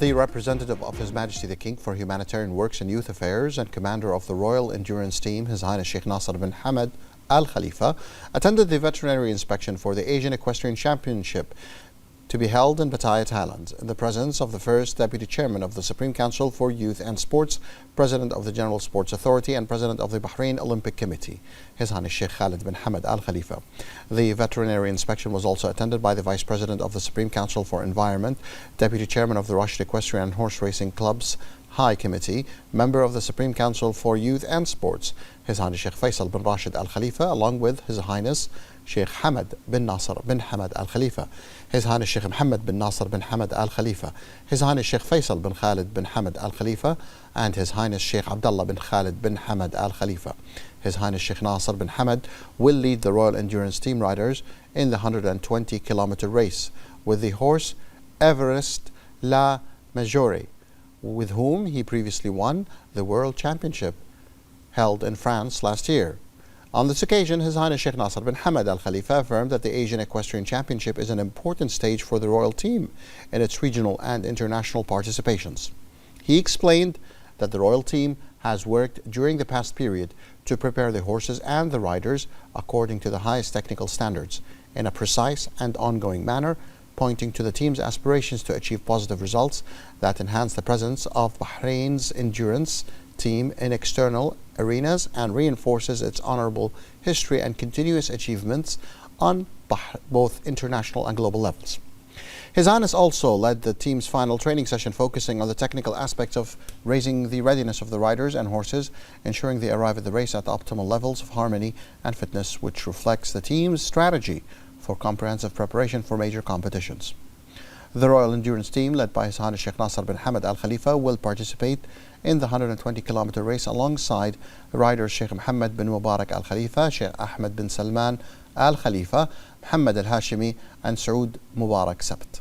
The representative of His Majesty the King for Humanitarian Works and Youth Affairs and commander of the Royal Endurance Team, His Highness Sheikh Nasser bin Hamad Al Khalifa, attended the veterinary inspection for the Asian Equestrian Championship to be held in Pattaya, Thailand, in the presence of the first Deputy Chairman of the Supreme Council for Youth and Sports, President of the General Sports Authority and President of the Bahrain Olympic Committee, His Highness Sheikh Khalid bin Hamad Al Khalifa. The veterinary inspection was also attended by the Vice President of the Supreme Council for Environment, Deputy Chairman of the Rashid Equestrian and Horse Racing Club's High Committee, Member of the Supreme Council for Youth and Sports, His Highness Sheikh Faisal bin Rashid Al Khalifa, along with His Highness Sheikh Hamad bin Nasser bin Hamad Al Khalifa, His Highness Sheikh Mohammed bin Nasser bin Hamad Al Khalifa, His Highness Sheikh Faisal bin Khalid bin Hamad Al Khalifa, and His Highness Sheikh Abdullah bin Khalid bin Hamad Al Khalifa. His Highness Sheikh Nasser bin Hamad will lead the Royal Endurance Team riders in the 120-kilometer race with the horse Everest La Majore, with whom he previously won the World Championship held in France last year. On this occasion, His Highness Sheikh Nasser bin Hamad Al Khalifa affirmed that the Asian Equestrian Championship is an important stage for the royal team in its regional and international participations. He explained that the royal team has worked during the past period to prepare the horses and the riders according to the highest technical standards in a precise and ongoing manner, pointing to the team's aspirations to achieve positive results that enhance the presence of Bahrain's endurance team in external arenas and reinforces its honorable history and continuous achievements on both international and global levels. His Highness also led the team's final training session, focusing on the technical aspects of raising the readiness of the riders and horses, ensuring they arrive at the race at the optimal levels of harmony and fitness, which reflects the team's strategy for comprehensive preparation for major competitions. The Royal Endurance Team, led by His Highness Sheikh Nasser bin Hamad Al Khalifa, will participate in the 120-kilometer race alongside riders Sheikh Mohammed bin Mubarak Al Khalifa, Sheikh Ahmed bin Salman Al Khalifa, Mohammed Al Hashimi, and Saud Mubarak Sabt.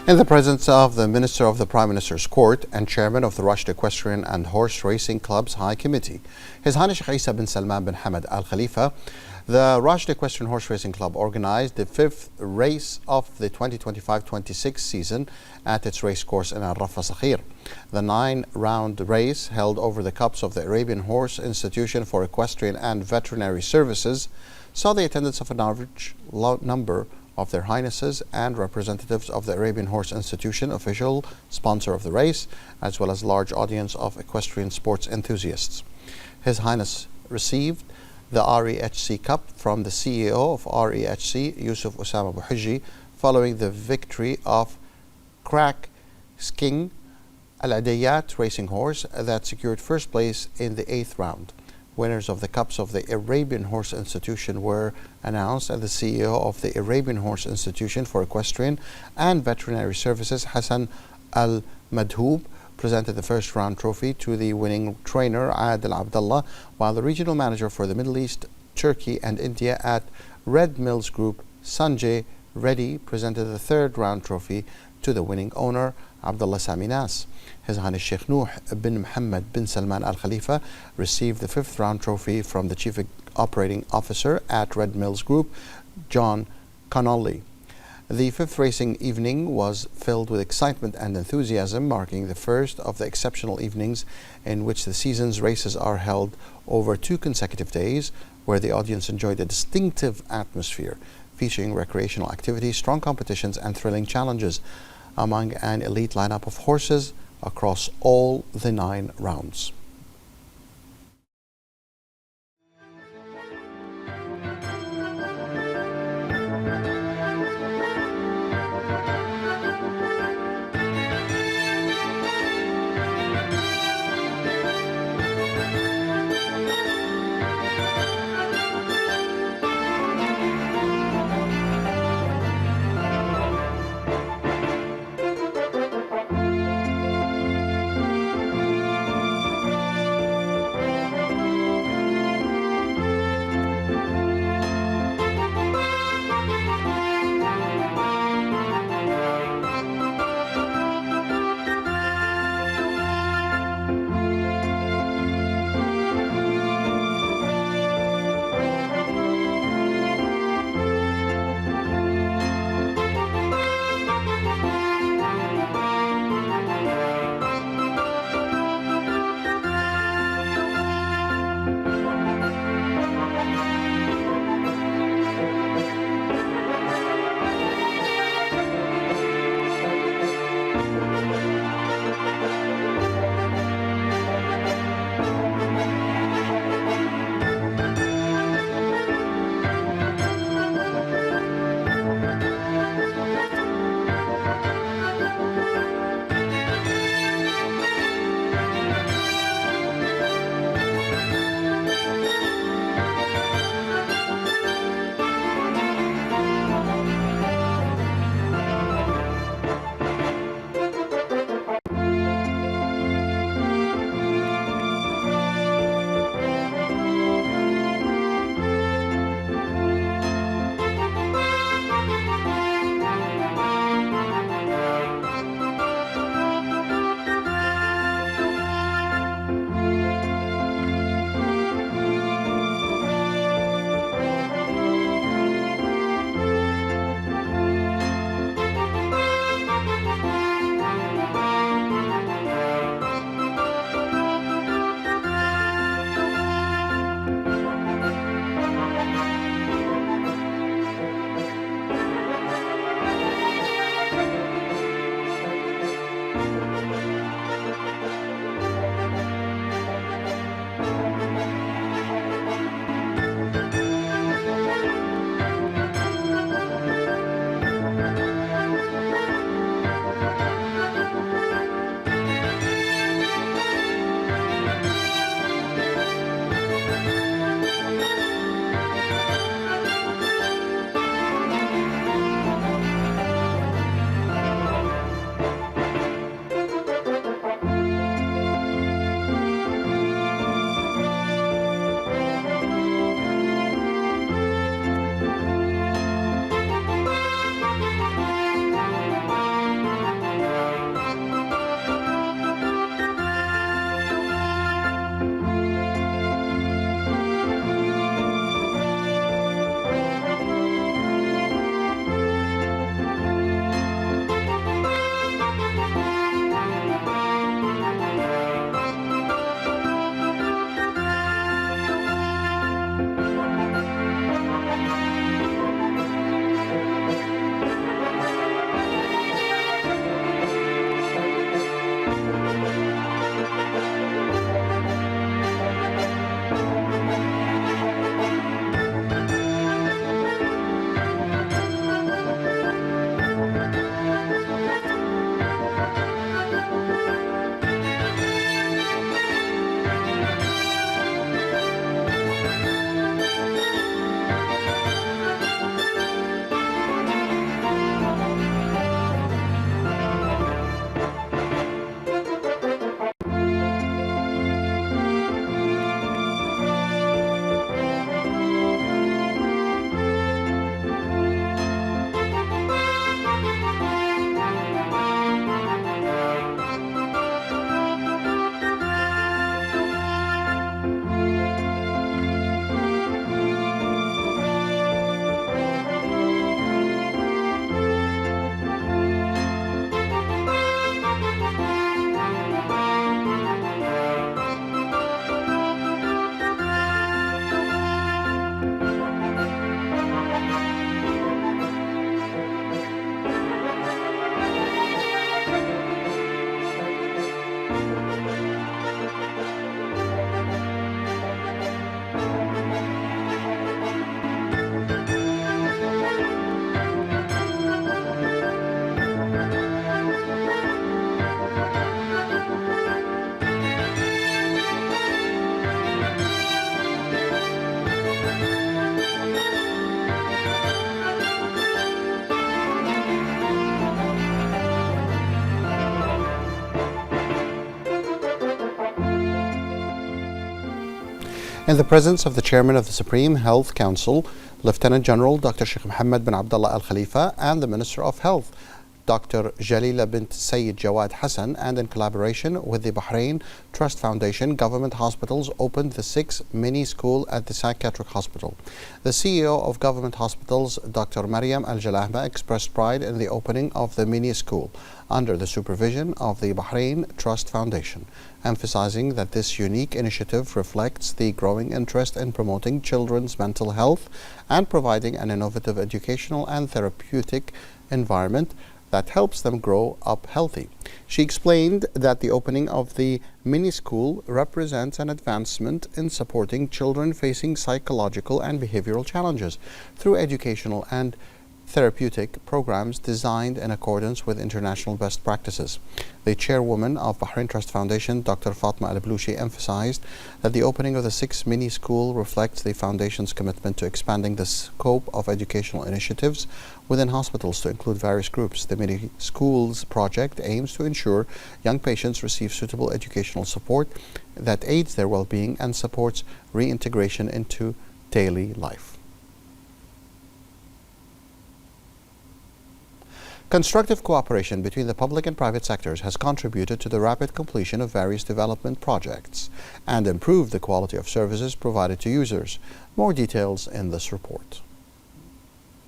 In the presence of the Minister of the Prime Minister's Court and Chairman of the Rashid Equestrian and Horse Racing Club's High Committee, His Highness Sheikh Isa bin Salman bin Hamad Al Khalifa, the Rashid Equestrian Horse Racing Club organized the 5th race of the 2025-26 season at its racecourse in Al Rafa Sakhir. The 9-round race, held over the cups of the Arabian Horse Institution for Equestrian and Veterinary Services, saw the attendance of an average number of Their Highnesses and representatives of the Arabian Horse Institution, official sponsor of the race, as well as a large audience of equestrian sports enthusiasts. His Highness received the REHC Cup from the CEO of REHC, Yusuf Osama Bouhijji, following the victory of Crack King Al-Adiyat racing horse that secured first place in the 8th round. Winners of the Cups of the Arabian Horse Institution were announced, and the CEO of the Arabian Horse Institution for Equestrian and Veterinary Services, Hassan Al-Madhoub, presented the first round trophy to the winning trainer, Adil Abdullah, while the regional manager for the Middle East, Turkey and India at Red Mills Group, Sanjay Ready presented the third round trophy to the winning owner, Abdullah Sami Nas. His Highness Sheikh Nuh bin Mohammed bin Salman Al Khalifa received the fifth round trophy from the Chief Operating Officer at Red Mills Group, John Connolly. The fifth racing evening was filled with excitement and enthusiasm, marking the first of the exceptional evenings in which the season's races are held over 2 consecutive days, where the audience enjoyed a distinctive atmosphere featuring recreational activities, strong competitions, and thrilling challenges among an elite lineup of horses across all the 9 rounds. In the presence of the Chairman of the Supreme Health Council, Lieutenant General Dr. Sheikh Mohammed bin Abdullah Al Khalifa, and the Minister of Health, Dr. Jalila bint Sayyid Jawad Hassan, and in collaboration with the Bahrain Trust Foundation, government hospitals opened the 6th mini school at the psychiatric hospital. The CEO of government hospitals, Dr. Maryam Al Jalahma, expressed pride in the opening of the mini school under the supervision of the Bahrain Trust Foundation, emphasizing that this unique initiative reflects the growing interest in promoting children's mental health and providing an innovative educational and therapeutic environment that helps them grow up healthy. She explained that the opening of the mini school represents an advancement in supporting children facing psychological and behavioral challenges through educational and therapeutic programs designed in accordance with international best practices. The chairwoman of Bahrain Trust Foundation, Dr. Fatma Al-Blushi, emphasized that the opening of the 6th mini school reflects the foundation's commitment to expanding the scope of educational initiatives within hospitals to include various groups. The mini schools project aims to ensure young patients receive suitable educational support that aids their well-being and supports reintegration into daily life. Constructive cooperation between the public and private sectors has contributed to the rapid completion of various development projects and improved the quality of services provided to users. More details in this report.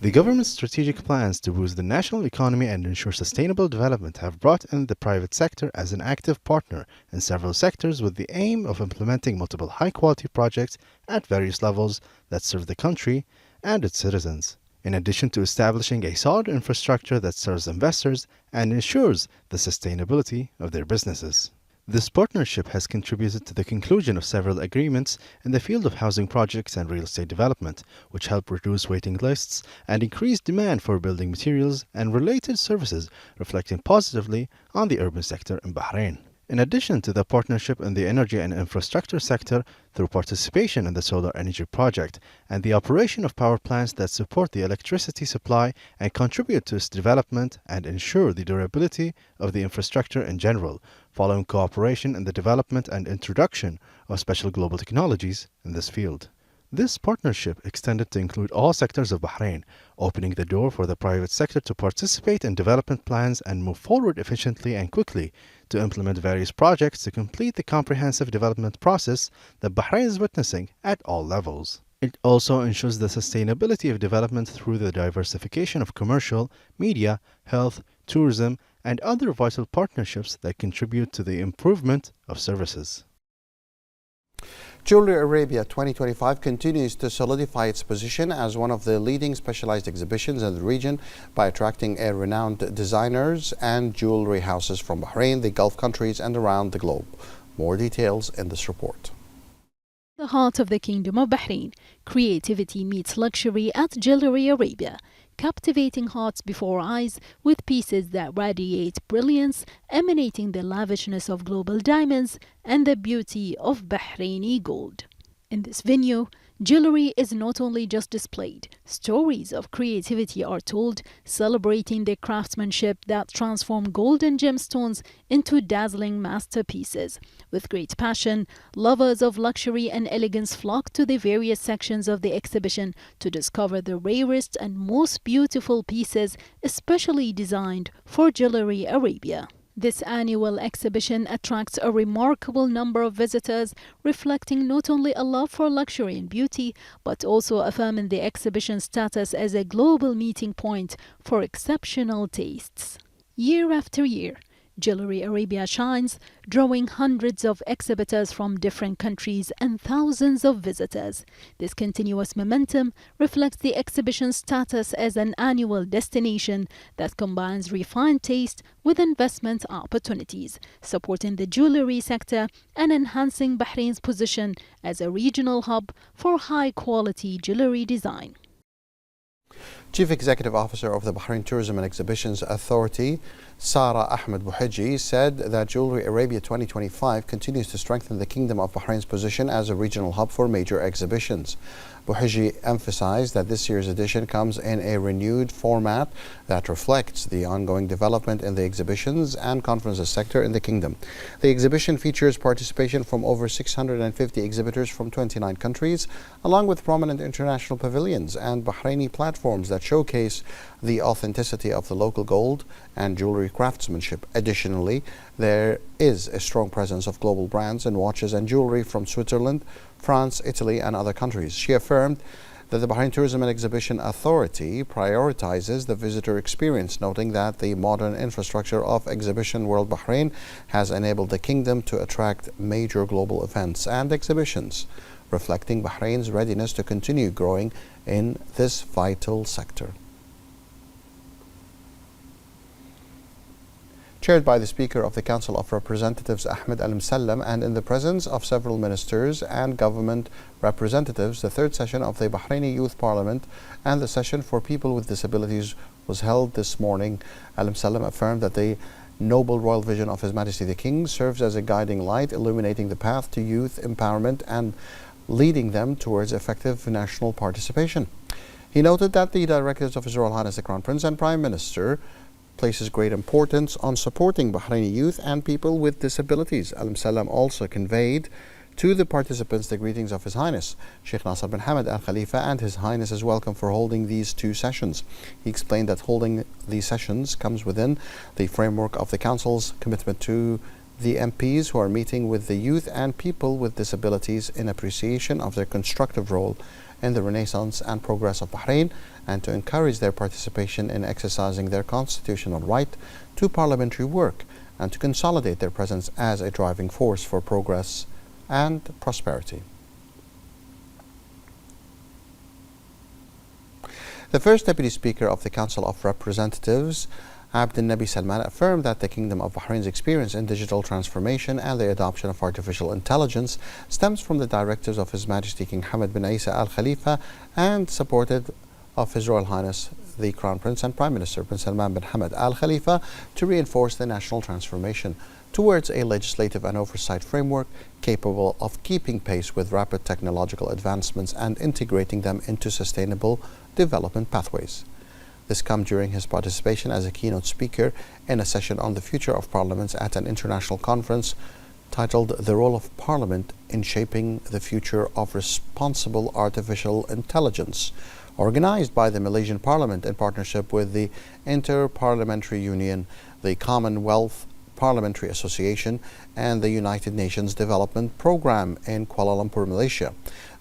The government's strategic plans to boost the national economy and ensure sustainable development have brought in the private sector as an active partner in several sectors with the aim of implementing multiple high-quality projects at various levels that serve the country and its citizens, in addition to establishing a solid infrastructure that serves investors and ensures the sustainability of their businesses. This partnership has contributed to the conclusion of several agreements in the field of housing projects and real estate development, which help reduce waiting lists and increase demand for building materials and related services, reflecting positively on the urban sector in Bahrain. In addition to the partnership in the energy and infrastructure sector through participation in the solar energy project and the operation of power plants that support the electricity supply and contribute to its development and ensure the durability of the infrastructure in general, following cooperation in the development and introduction of special global technologies in this field. This partnership extended to include all sectors of Bahrain, opening the door for the private sector to participate in development plans and move forward efficiently and quickly to implement various projects to complete the comprehensive development process that Bahrain is witnessing at all levels. It also ensures the sustainability of development through the diversification of commercial, media, health, tourism, and other vital partnerships that contribute to the improvement of services. Jewelry Arabia 2025 continues to solidify its position as one of the leading specialized exhibitions in the region by attracting renowned designers and jewelry houses from Bahrain, the Gulf countries, and around the globe. More details in this report. The heart of the Kingdom of Bahrain, creativity meets luxury at Jewelry Arabia, captivating hearts before eyes with pieces that radiate brilliance, emanating the lavishness of global diamonds and the beauty of Bahraini gold. In this venue, jewelry is not only just displayed, stories of creativity are told, celebrating the craftsmanship that transform golden gemstones into dazzling masterpieces. With great passion, lovers of luxury and elegance flock to the various sections of the exhibition to discover the rarest and most beautiful pieces especially designed for Jewelry Arabia. This annual exhibition attracts a remarkable number of visitors, reflecting not only a love for luxury and beauty, but also affirming the exhibition's status as a global meeting point for exceptional tastes. Year after year, Jewelry Arabia shines, drawing hundreds of exhibitors from different countries and thousands of visitors. This continuous momentum reflects the exhibition's status as an annual destination that combines refined taste with investment opportunities, supporting the jewelry sector and enhancing Bahrain's position as a regional hub for high-quality jewelry design. Chief Executive Officer of the Bahrain Tourism and Exhibitions Authority, Sara Ahmed Bouhidji, said that Jewelry Arabia 2025 continues to strengthen the Kingdom of Bahrain's position as a regional hub for major exhibitions. Bouhidji emphasized that this year's edition comes in a renewed format that reflects the ongoing development in the exhibitions and conferences sector in the Kingdom. The exhibition features participation from over 650 exhibitors from 29 countries, along with prominent international pavilions and Bahraini platforms that showcase the authenticity of the local gold and jewelry craftsmanship. Additionally, there is a strong presence of global brands in watches and jewelry from Switzerland, France, Italy, and other countries. She affirmed that the Bahrain Tourism and Exhibition Authority prioritizes the visitor experience, noting that the modern infrastructure of Exhibition World Bahrain has enabled the Kingdom to attract major global events and exhibitions, reflecting Bahrain's readiness to continue growing in this vital sector. Chaired by the Speaker of the Council of Representatives, Ahmed Al-Msallam, and in the presence of several ministers and government representatives, the third session of the Bahraini Youth Parliament and the session for people with disabilities was held this morning. Al-Msallam affirmed that the noble royal vision of His Majesty the King serves as a guiding light, illuminating the path to youth empowerment and leading them towards effective national participation. He noted that the directives of His Royal Highness the Crown Prince and Prime Minister places great importance on supporting Bahraini youth and people with disabilities. Al-Msallam also conveyed to the participants the greetings of His Highness Sheikh Nasser bin Hamad Al Khalifa and His Highness's welcome for holding these two sessions. He explained that holding these sessions comes within the framework of the Council's commitment to the MPs who are meeting with the youth and people with disabilities in appreciation of their constructive role in the renaissance and progress of Bahrain, and to encourage their participation in exercising their constitutional right to parliamentary work and to consolidate their presence as a driving force for progress and prosperity. The first Deputy Speaker of the Council of Representatives, Abd al-Nabi Salman, affirmed that the Kingdom of Bahrain's experience in digital transformation and the adoption of artificial intelligence stems from the directives of His Majesty King Hamad bin Isa Al Khalifa and supported of His Royal Highness the Crown Prince and Prime Minister Bin Salman bin Hamad Al Khalifa to reinforce the national transformation towards a legislative and oversight framework capable of keeping pace with rapid technological advancements and integrating them into sustainable development pathways. This comes during his participation as a keynote speaker in a session on the future of parliaments at an international conference titled The Role of Parliament in Shaping the Future of Responsible Artificial Intelligence, organized by the Malaysian Parliament in partnership with the Inter-Parliamentary Union, the Commonwealth Parliamentary Association, and the United Nations Development Programme in Kuala Lumpur, Malaysia.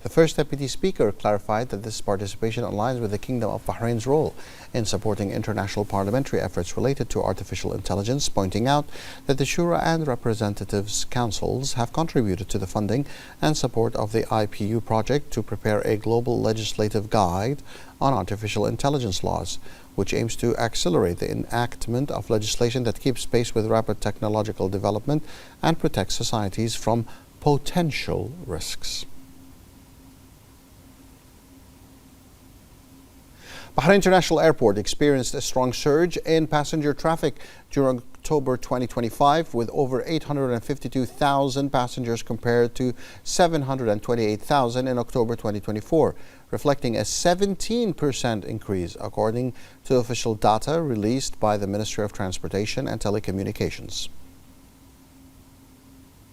The first Deputy Speaker clarified that this participation aligns with the Kingdom of Bahrain's role in supporting international parliamentary efforts related to artificial intelligence, pointing out that the Shura and Representatives Councils have contributed to the funding and support of the IPU project to prepare a global legislative guide on artificial intelligence laws, which aims to accelerate the enactment of legislation that keeps pace with rapid technological development and protects societies from potential risks. Bahrain International Airport experienced a strong surge in passenger traffic during October 2025, with over 852,000 passengers compared to 728,000 in October 2024, reflecting a 17% increase according to official data released by the Ministry of Transportation and Telecommunications.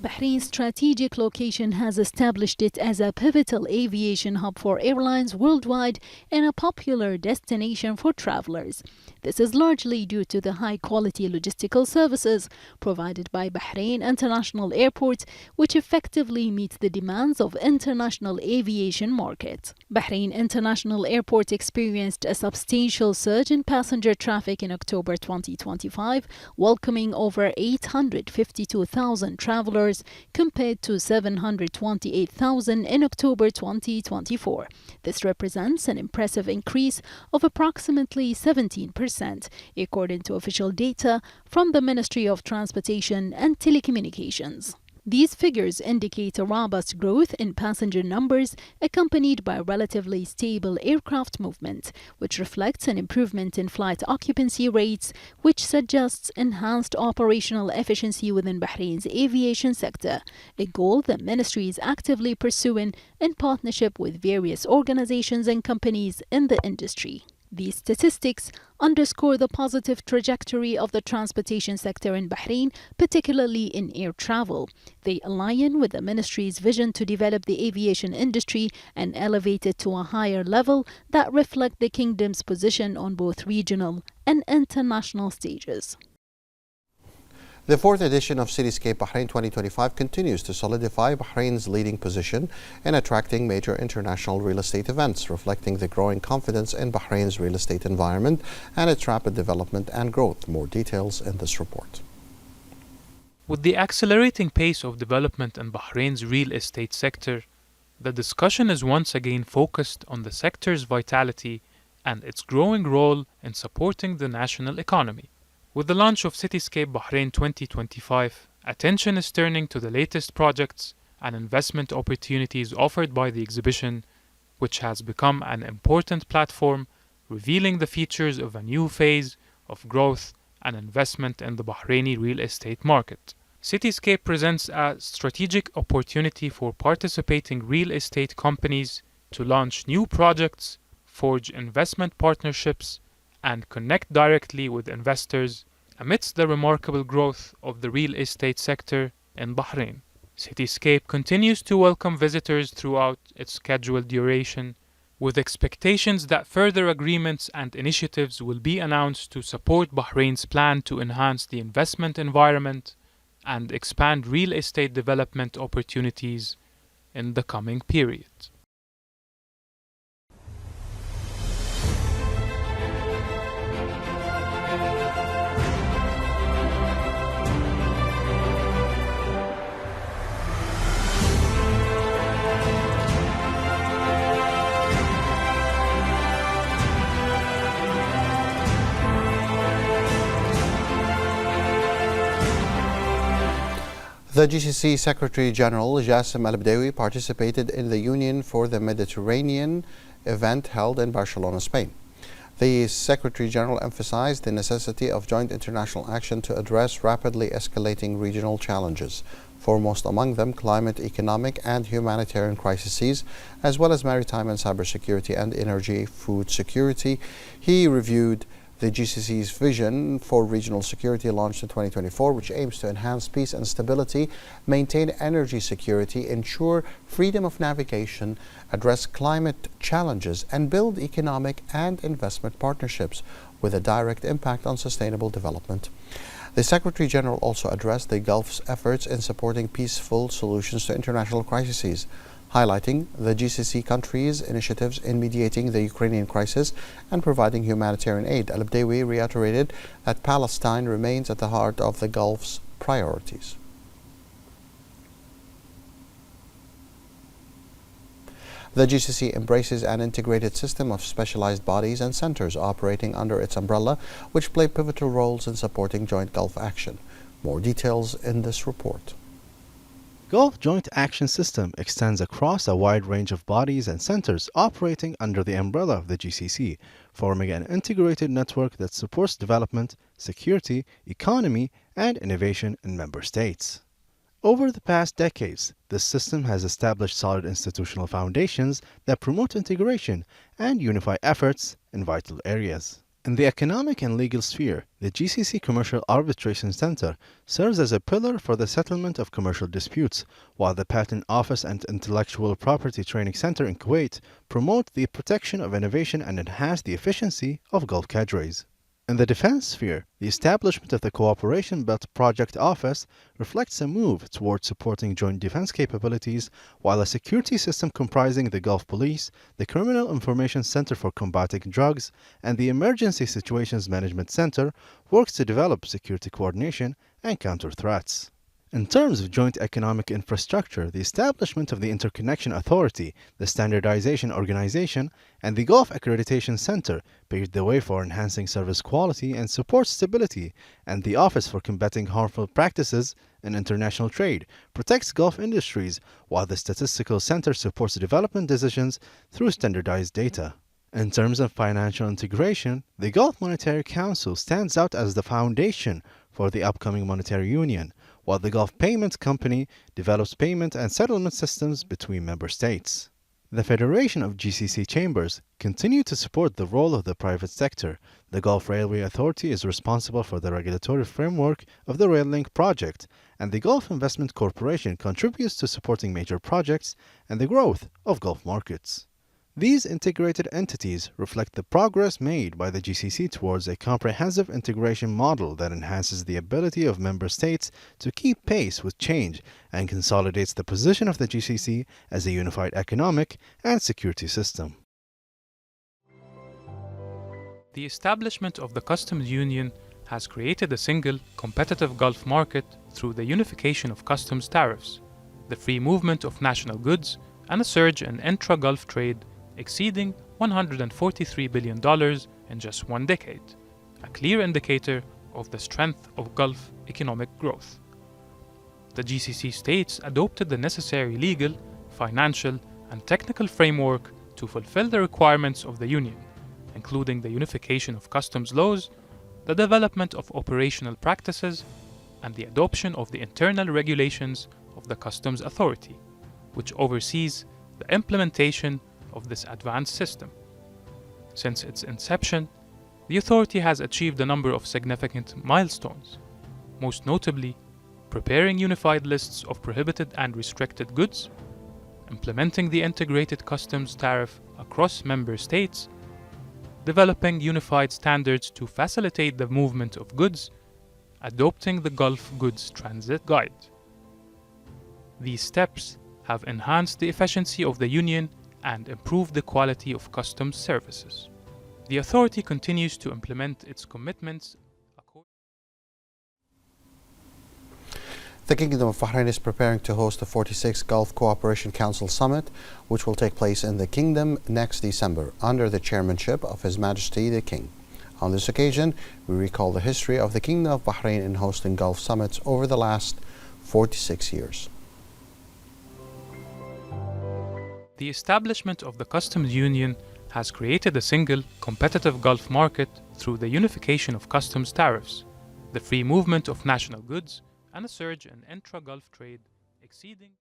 Bahrain's strategic location has established it as a pivotal aviation hub for airlines worldwide and a popular destination for travelers. This is largely due to the high-quality logistical services provided by Bahrain International Airport, which effectively meet the demands of international aviation market. Bahrain International Airport experienced a substantial surge in passenger traffic in October 2025, welcoming over 852,000 travelers compared to 728,000 in October 2024. This represents an impressive increase of approximately 17%, according to official data from the Ministry of Transportation and Telecommunications. These figures indicate a robust growth in passenger numbers accompanied by relatively stable aircraft movement, which reflects an improvement in flight occupancy rates, which suggests enhanced operational efficiency within Bahrain's aviation sector, a goal the ministry is actively pursuing in partnership with various organizations and companies in the industry. These statistics underscore the positive trajectory of the transportation sector in Bahrain, particularly in air travel. They align with the ministry's vision to develop the aviation industry and elevate it to a higher level that reflect the kingdom's position on both regional and international stages. The fourth edition of Cityscape Bahrain 2025 continues to solidify Bahrain's leading position in attracting major international real estate events, reflecting the growing confidence in Bahrain's real estate environment and its rapid development and growth. More details in this report. With the accelerating pace of development in Bahrain's real estate sector, the discussion is once again focused on the sector's vitality and its growing role in supporting the national economy. With the launch of Cityscape Bahrain 2025, attention is turning to the latest projects and investment opportunities offered by the exhibition, which has become an important platform revealing the features of a new phase of growth and investment in the Bahraini real estate market. Cityscape presents a strategic opportunity for participating real estate companies to launch new projects, forge investment partnerships, and connect directly with investors amidst the remarkable growth of the real estate sector in Bahrain. Cityscape continues to welcome visitors throughout its scheduled duration, with expectations that further agreements and initiatives will be announced to support Bahrain's plan to enhance the investment environment and expand real estate development opportunities in the coming period. The GCC Secretary General Jassim Al-Badawi participated in the Union for the Mediterranean event held in Barcelona, Spain. The Secretary General emphasized the necessity of joint international action to address rapidly escalating regional challenges, foremost among them climate, economic, and humanitarian crises, as well as maritime and cybersecurity and energy food security. He reviewed the GCC's vision for regional security launched in 2024, which aims to enhance peace and stability, maintain energy security, ensure freedom of navigation, address climate challenges, and build economic and investment partnerships with a direct impact on sustainable development. The Secretary General also addressed the Gulf's efforts in supporting peaceful solutions to international crises, highlighting the GCC countries' initiatives in mediating the Ukrainian crisis and providing humanitarian aid. Al-Badawi reiterated that Palestine remains at the heart of the Gulf's priorities. The GCC embraces an integrated system of specialized bodies and centers operating under its umbrella, which play pivotal roles in supporting joint Gulf action. More details in this report. Gulf Joint Action System extends across a wide range of bodies and centers operating under the umbrella of the GCC, forming an integrated network that supports development, security, economy, and innovation in member states. Over the past decades, this system has established solid institutional foundations that promote integration and unify efforts in vital areas. In the economic and legal sphere, the GCC Commercial Arbitration Center serves as a pillar for the settlement of commercial disputes, while the Patent Office and Intellectual Property Training Center in Kuwait promote the protection of innovation and enhance the efficiency of Gulf cadres. In the defense sphere, the establishment of the Cooperation Belt Project Office reflects a move towards supporting joint defense capabilities, while a security system comprising the Gulf Police, the Criminal Information Center for Combating Drugs, and the Emergency Situations Management Center works to develop security coordination and counter threats. In terms of joint economic infrastructure, the establishment of the Interconnection Authority, the Standardization Organization, and the Gulf Accreditation Center paved the way for enhancing service quality and support stability, and the Office for Combating Harmful Practices in International Trade protects Gulf industries, while the Statistical Center supports development decisions through standardized data. In terms of financial integration, the Gulf Monetary Council stands out as the foundation for the upcoming monetary union, while the Gulf Payment Company develops payment and settlement systems between member states. The Federation of GCC Chambers continue to support the role of the private sector. The Gulf Railway Authority is responsible for the regulatory framework of the Rail Link project, and the Gulf Investment Corporation contributes to supporting major projects and the growth of Gulf markets. These integrated entities reflect the progress made by the GCC towards a comprehensive integration model that enhances the ability of member states to keep pace with change and consolidates the position of the GCC as a unified economic and security system. The establishment of the customs union has created a single, competitive Gulf market through the unification of customs tariffs, the free movement of national goods, and a surge in intra-Gulf trade exceeding $143 billion in just one decade, a clear indicator of the strength of Gulf economic growth. The GCC states adopted the necessary legal, financial, and technical framework to fulfill the requirements of the Union, including the unification of customs laws, the development of operational practices, and the adoption of the internal regulations of the Customs Authority, which oversees the implementation of this advanced system. Since its inception, the authority has achieved a number of significant milestones, most notably preparing unified lists of prohibited and restricted goods, implementing the integrated customs tariff across member states, developing unified standards to facilitate the movement of goods, adopting the Gulf Goods Transit Guide. These steps have enhanced the efficiency of the Union and improved the quality of customs services. The authority continues to implement its commitments. The Kingdom of Bahrain is preparing to host the 46th Gulf Cooperation Council Summit, which will take place in the Kingdom next December, under the chairmanship of His Majesty the King. On this occasion, we recall the history of the Kingdom of Bahrain in hosting Gulf summits over the last 46 years. The establishment of the customs union has created a single, competitive Gulf market through the unification of customs tariffs, the free movement of national goods, and a surge in intra-Gulf trade exceeding